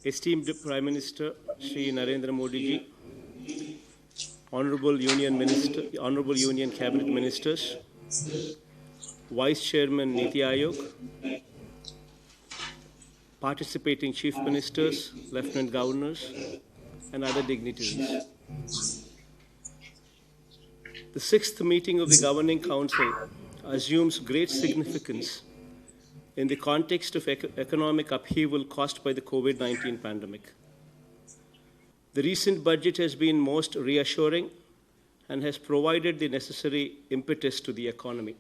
Esteemed Prime Minister Shri Narendra Modi ji, Honorable Union Cabinet Ministers, Vice Chairman Niti Aayog, participating Chief Ministers, Lieutenant Governors, and other dignitaries. The sixth meeting of the Governing Council assumes great significance in the context of economic upheaval caused by the COVID-19 pandemic. The recent budget has been most reassuring and has provided the necessary impetus to the economy.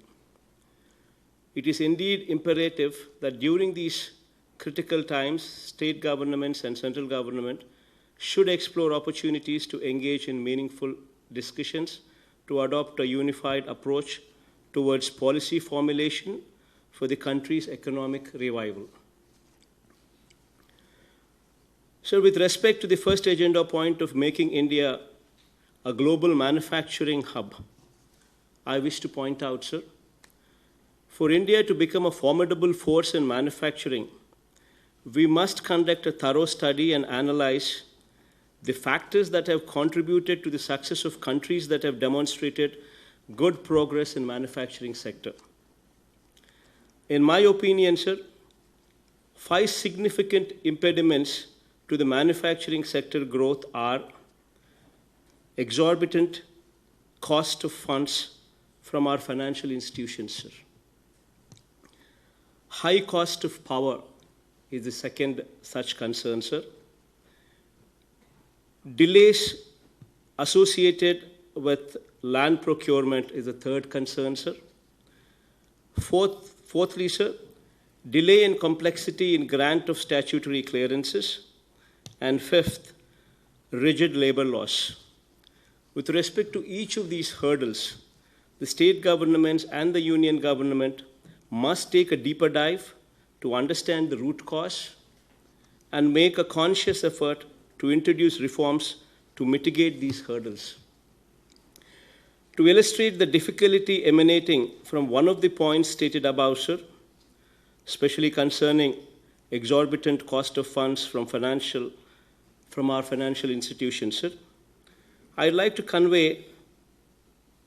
It is indeed imperative that during these critical times, state governments and central government should explore opportunities to engage in meaningful discussions to adopt a unified approach towards policy formulation for the country's economic revival. So, with respect to the first agenda point of making India a global manufacturing hub, I wish to point out, sir, for India to become a formidable force in manufacturing, we must conduct a thorough study and analyze the factors that have contributed to the success of countries that have demonstrated good progress in manufacturing sector. In my opinion, sir, 5 significant impediments to the manufacturing sector growth are exorbitant cost of funds from our financial institutions, sir. High cost of power is the second such concern, sir. Delays associated with land procurement is the third concern, sir. Fourthly, sir, delay and complexity in grant of statutory clearances. And fifth, rigid labor laws. With respect to each of these hurdles, the state governments and the union government must take a deeper dive to understand the root cause and make a conscious effort to introduce reforms to mitigate these hurdles. To illustrate the difficulty emanating from one of the points stated above, sir, especially concerning exorbitant cost of funds from our financial institutions, sir, I'd like to convey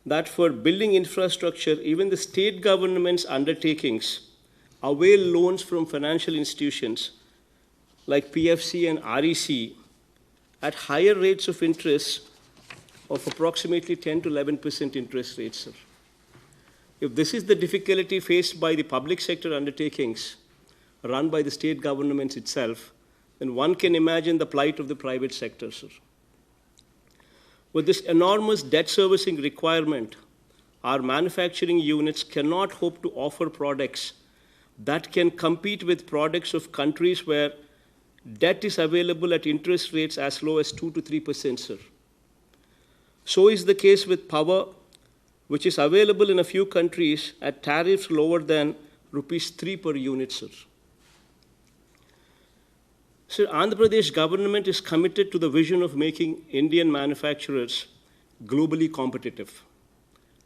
that for building infrastructure, even the state government's undertakings avail loans from financial institutions like PFC and REC at higher rates of interest of approximately 10 to 11% interest rates, sir. If this is the difficulty faced by the public sector undertakings run by the state governments itself, then one can imagine the plight of the private sector, sir. With this enormous debt servicing requirement, our manufacturing units cannot hope to offer products that can compete with products of countries where debt is available at interest rates as low as 2 to 3%, sir. So is the case with power, which is available in a few countries at tariffs lower than rupees 3 per unit, sir. Sir, Andhra Pradesh government is committed to the vision of making Indian manufacturers globally competitive.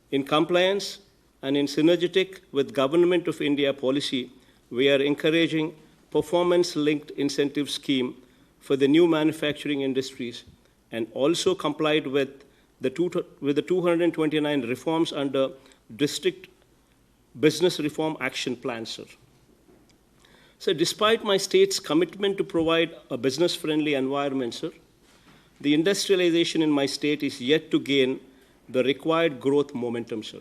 In compliance and in synergetic with Government of India policy, we are encouraging performance-linked incentive scheme for the new manufacturing industries and also complied with the 229 reforms under District Business Reform Action Plan, sir. So despite my state's commitment to provide a business-friendly environment, sir, the industrialization in my state is yet to gain the required growth momentum, sir.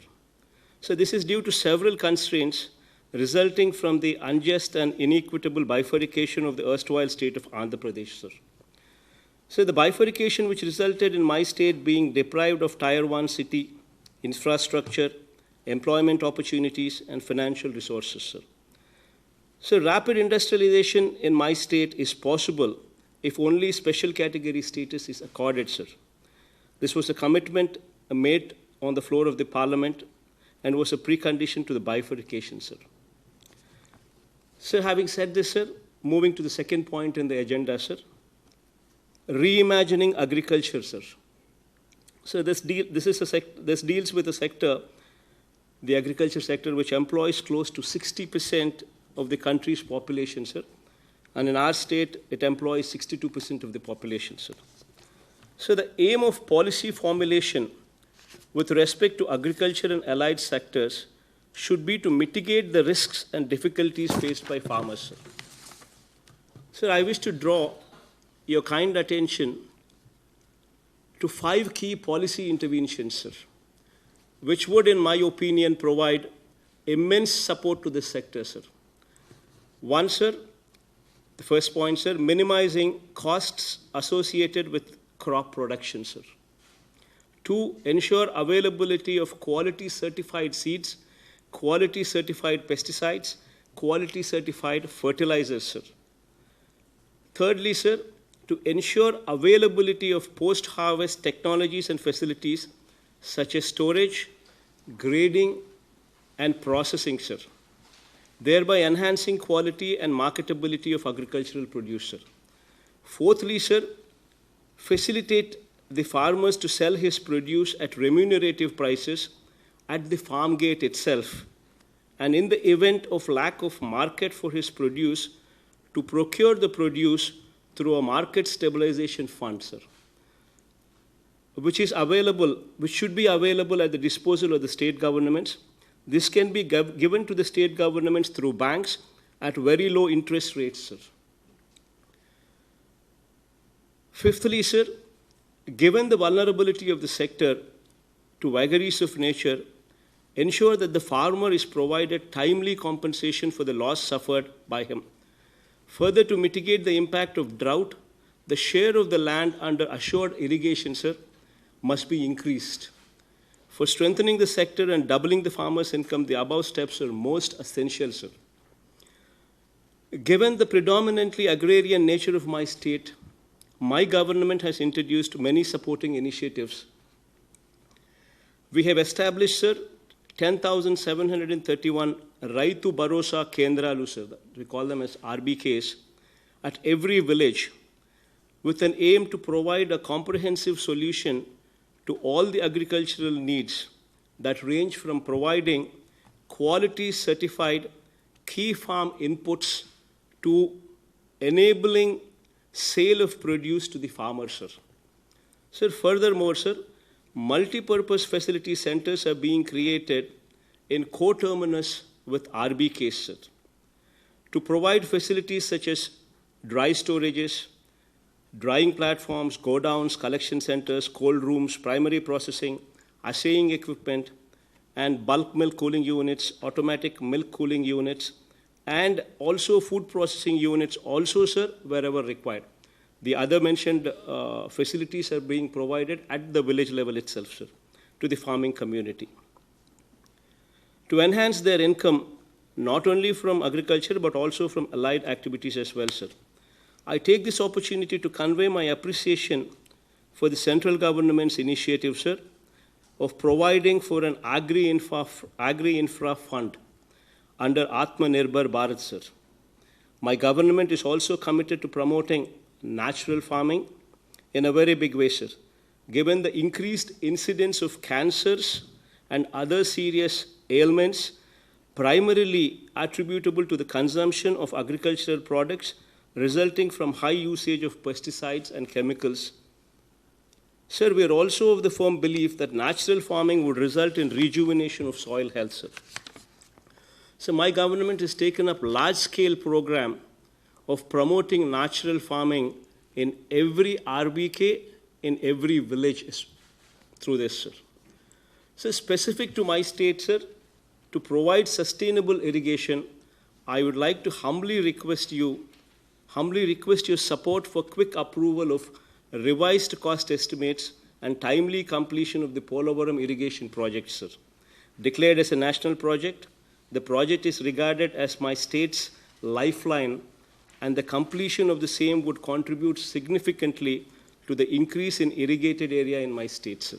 So this is due to several constraints resulting from the unjust and inequitable bifurcation of the erstwhile state of Andhra Pradesh, sir. So the bifurcation which resulted in my state being deprived of Tier 1 city infrastructure, employment opportunities, and financial resources, sir. So rapid industrialization in my state is possible if only special category status is accorded, sir. This was a commitment made on the floor of the parliament and was a precondition to the bifurcation, sir. So having said this, sir, moving to the second point in the agenda, sir, reimagining agriculture, sir. So this deals with a sector, the agriculture sector, which employs close to 60% of the country's population, sir, And in our state, it employs 62% of the population, sir. So the aim of policy formulation with respect to agriculture and allied sectors should be to mitigate the risks and difficulties faced by farmers, sir. Sir, I wish to draw your kind attention to 5 key policy interventions, sir, which would, in my opinion, provide immense support to this sector, sir. One, sir, the first point, sir, minimizing costs associated with crop production, sir. 2, ensure availability of quality certified seeds, quality certified pesticides, quality certified fertilizers, sir. Thirdly, sir, to ensure availability of post-harvest technologies and facilities such as storage, grading, and processing, sir, thereby enhancing quality and marketability of agricultural produce, sir. Fourthly, sir, facilitate the farmers to sell his produce at remunerative prices at the farm gate itself, and in the event of lack of market for his produce, to procure the produce through a market stabilization fund, sir, which should be available at the disposal of the state governments. This can be given to the state governments through banks at very low interest rates, sir. Fifthly, sir, given the vulnerability of the sector to vagaries of nature, ensure that the farmer is provided timely compensation for the loss suffered by him. Further, to mitigate the impact of drought, the share of the land under assured irrigation, sir, must be increased. For strengthening the sector and doubling the farmer's income, the above steps are most essential, sir. Given the predominantly agrarian nature of my state, my government has introduced many supporting initiatives. We have established, sir, 10,731 Raitu Bharosa Kendralu, sir, we call them as RBKs, at every village, with an aim to provide a comprehensive solution to all the agricultural needs that range from providing quality certified key farm inputs to enabling sale of produce to the farmer, sir. Sir, furthermore, sir, multi-purpose facility centers are being created in coterminous with RBKs, sir, to provide facilities such as dry storages, drying platforms, godowns, collection centers, cold rooms, primary processing, assaying equipment, and bulk milk cooling units, automatic milk cooling units, and also food processing units also, sir, wherever required. The other mentioned facilities are being provided at the village level itself, sir, to the farming community. To enhance their income, not only from agriculture, but also from allied activities as well, sir. I take this opportunity to convey my appreciation for the central government's initiative, sir, of providing for an agri-infra fund under Atmanirbhar Bharat, sir. My government is also committed to promoting natural farming in a very big way, sir. Given the increased incidence of cancers and other serious ailments, primarily attributable to the consumption of agricultural products resulting from high usage of pesticides and chemicals. Sir, we are also of the firm belief that natural farming would result in rejuvenation of soil health, sir. So my government has taken up large-scale program of promoting natural farming in every RBK, in every village through this, sir. So specific to my state, sir, to provide sustainable irrigation, I would like to humbly request your support for quick approval of revised cost estimates and timely completion of the Polavaram irrigation project, sir. Declared as a national project, the project is regarded as my state's lifeline, and the completion of the same would contribute significantly to the increase in irrigated area in my state, sir.